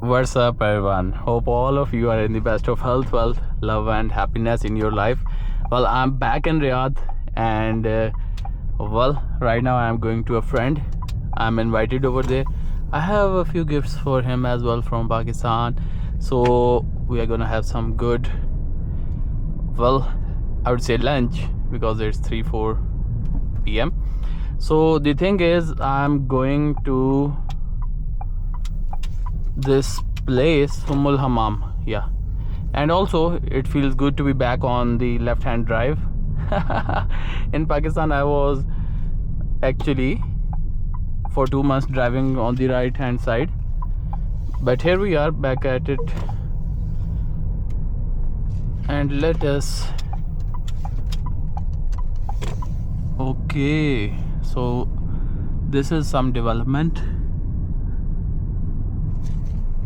What's up, everyone? Hope all of you are in the best of health, wealth, love, and happiness in your life. Well, I'm back in Riyadh, and right now I'm going to a friend. I'm invited over there. I have a few gifts for him as well from Pakistan, so we are gonna have some good, I would say lunch, because it's 3-4 p.m. So the thing is, I'm going to this place, Hammam, yeah, and also it feels good to be back on the left-hand drive. In Pakistan, I was actually for 2 months driving on the right-hand side, but here we are back at it, and let us. Okay, so this is some development.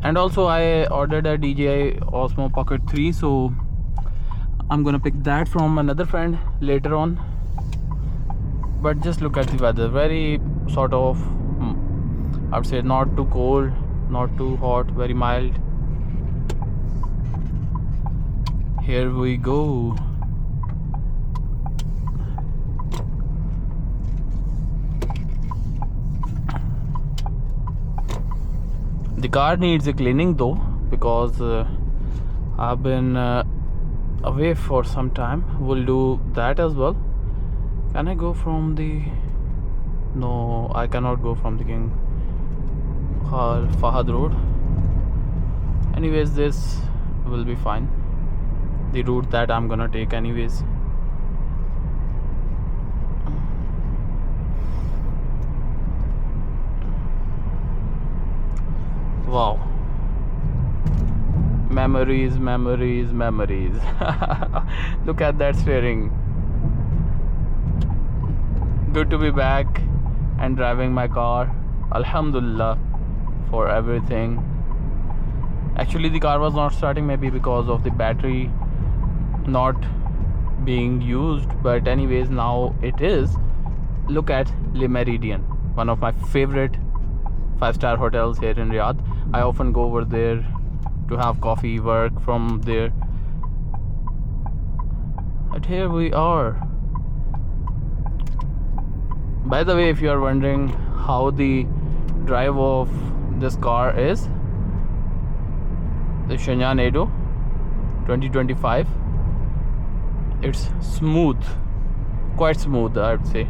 And also I ordered a DJI Osmo Pocket 3, so I'm gonna pick that from another friend later on. But just look at the weather, very sort of, I would say, not too cold, not too hot, very mild. Here we go. The car needs a cleaning though, because I've been away for some time. We'll do that as well. Can I go from the... No, I cannot go from the King Fahad Road. Anyways, this will be fine. The route that I'm gonna take anyways. Wow, memories, memories, memories. Look at that steering. Good to be back and driving my car. Alhamdulillah for everything. Actually, the car was not starting, maybe because of the battery not being used, but anyways, now it is. Look at Le Méridien, one of my favorite 5-star hotels here in Riyadh. I often go over there to have coffee, work from there. But here we are. By the way, if you are wondering how the drive of this car is, the Changan Eado 2025, it's smooth, quite smooth, I would say.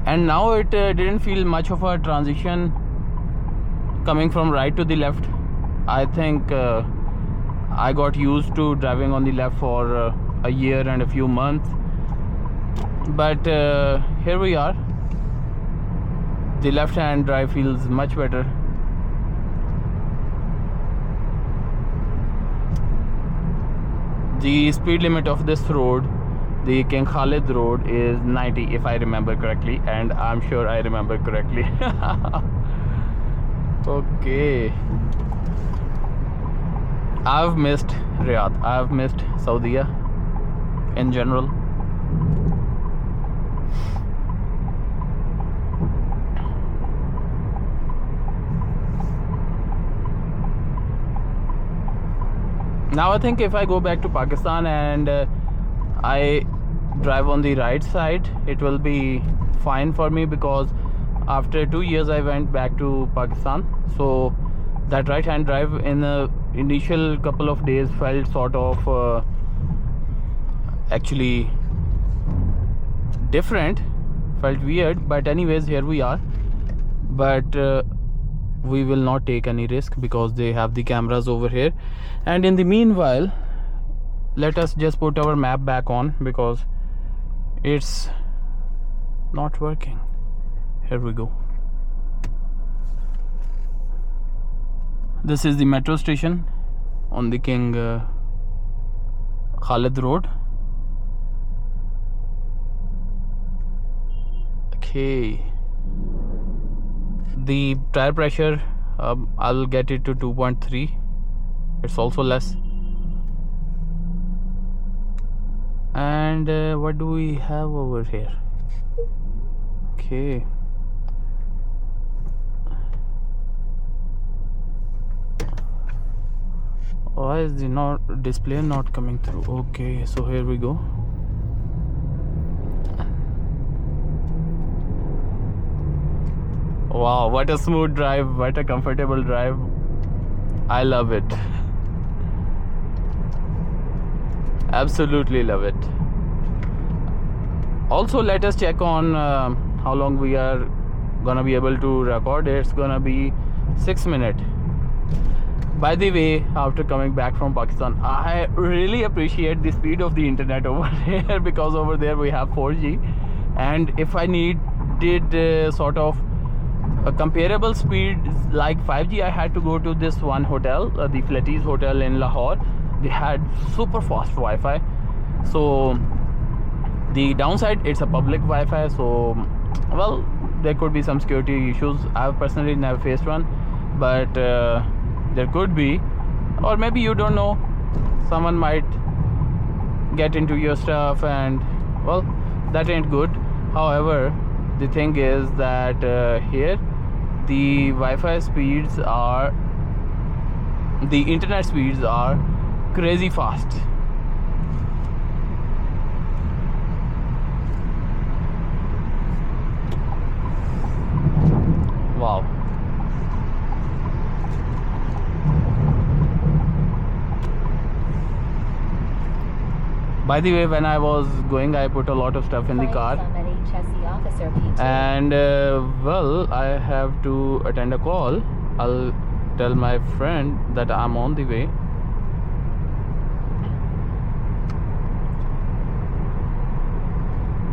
And now it didn't feel much of a transition coming from right to the left. I think I got used to driving on the left for a year and a few months, but here we are. The left hand drive feels much better. The speed limit of this road, the King Khalid road, is 90 if I remember correctly, and I'm sure I remember correctly. Okay, I've missed Riyadh, I've missed Saudi in general. Now I think if I go back to Pakistan and I drive on the right side, it will be fine for me, because after 2 years I went back to Pakistan. So that right hand drive in the initial couple of days felt sort of actually different, felt weird, but anyways, here we are. But we will not take any risk because they have the cameras over here. And in the meanwhile, let us just put our map back on, because it's not working. Here we go. This is the metro station on the King Khalid road. Okay, the tire pressure, I'll get it to 2.3. It's also less. And what do we have over here? Okay, Why is the display not coming through? Okay, so here we go. Wow, what a smooth drive, what a comfortable drive. I love it. Absolutely love it. Also, let us check on how long we are gonna be able to record. It's gonna be 6 minutes. By the way, after coming back from Pakistan, I really appreciate the speed of the internet over here, because over there we have 4G, and if I needed sort of a comparable speed like 5G, I had to go to this one hotel, the Flatties Hotel in Lahore. They had super fast Wi-Fi. So the downside, it's a public Wi-Fi, so well, there could be some security issues. I've personally never faced one, but there could be, or maybe you don't know, someone might get into your stuff, and well, that ain't good. However, the thing is that here the Wi-Fi speeds are, the internet speeds are crazy fast. Wow. By the way, when I was going, I put a lot of stuff in the car, and well, I have to attend a call. I'll tell my friend that I'm on the way.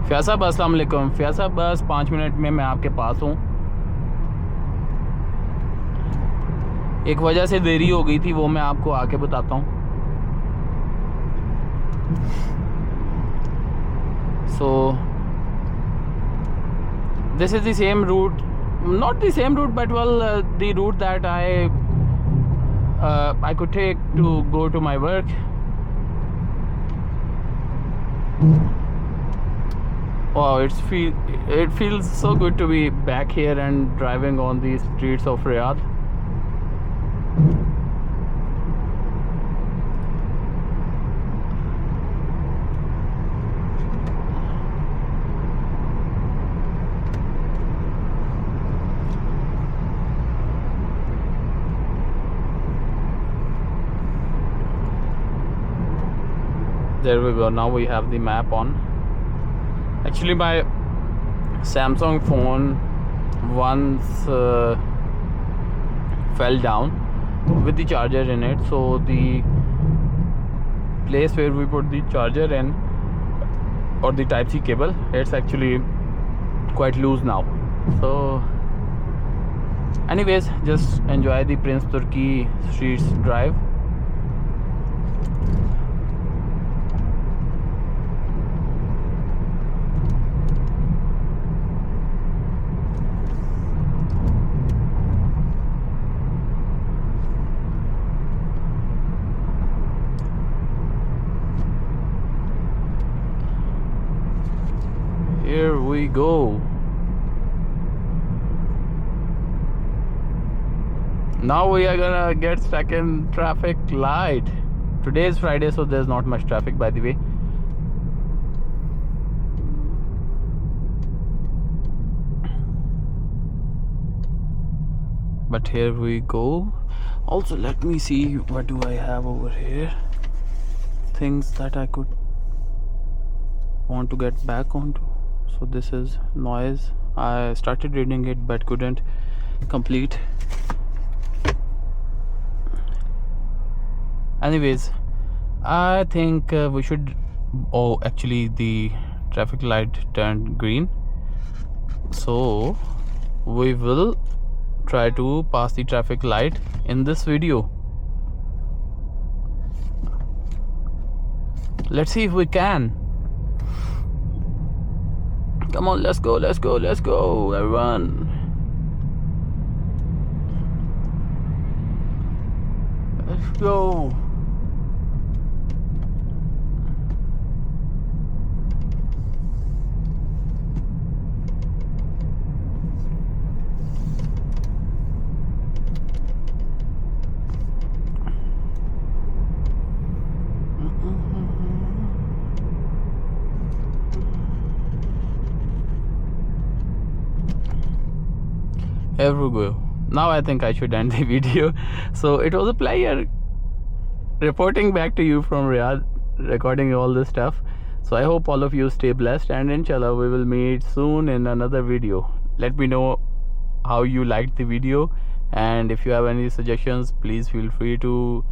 फ़िया साहब अस्सलाम वालेकुम। फ़िया साहब, बस 5 minute में मैं आपके पास हूँ। एक वजह से देरी हो गई थी, वो मैं आपको आके बताता हूँ। So this is the same route, not the same route, but well, the route that I could take to go to my work. Wow, it feels so good to be back here and driving on the streets of Riyadh. There we go. Now we have the map on. Actually, my Samsung phone once fell down with the charger in it, so the place where we put the charger in, or the Type-C cable, it's actually quite loose now. So anyways, just enjoy the Prince Turki Streets drive. Here we go. Now we are gonna get stuck in traffic light. Today is Friday, so there's not much traffic, by the way. But here we go. Also, let me see, what do I have over here? Things that I could want to get back onto. So this is noise. I started reading it but couldn't complete. Anyways, I think we should, oh, actually the traffic light turned green, so we will try to pass the traffic light in this video. Let's see if we can. Come on, let's go, let's go, let's go, everyone. Let's go. Here we go. Now I think I should end the video. So it was a pleasure reporting back to you from Riyadh, recording all this stuff. So I hope all of you stay blessed, and inshallah we will meet soon in another video. Let me know how you liked the video, and if you have any suggestions, please feel free to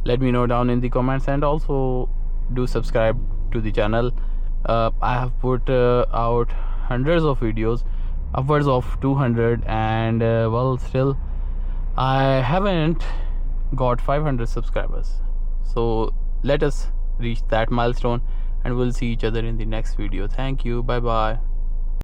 let me know down in the comments, and also do subscribe to the channel. I have put out hundreds of videos, upwards of 200, and well, still I haven't got 500 subscribers. So let us reach that milestone, and we'll see each other in the next video. Thank you. Bye bye.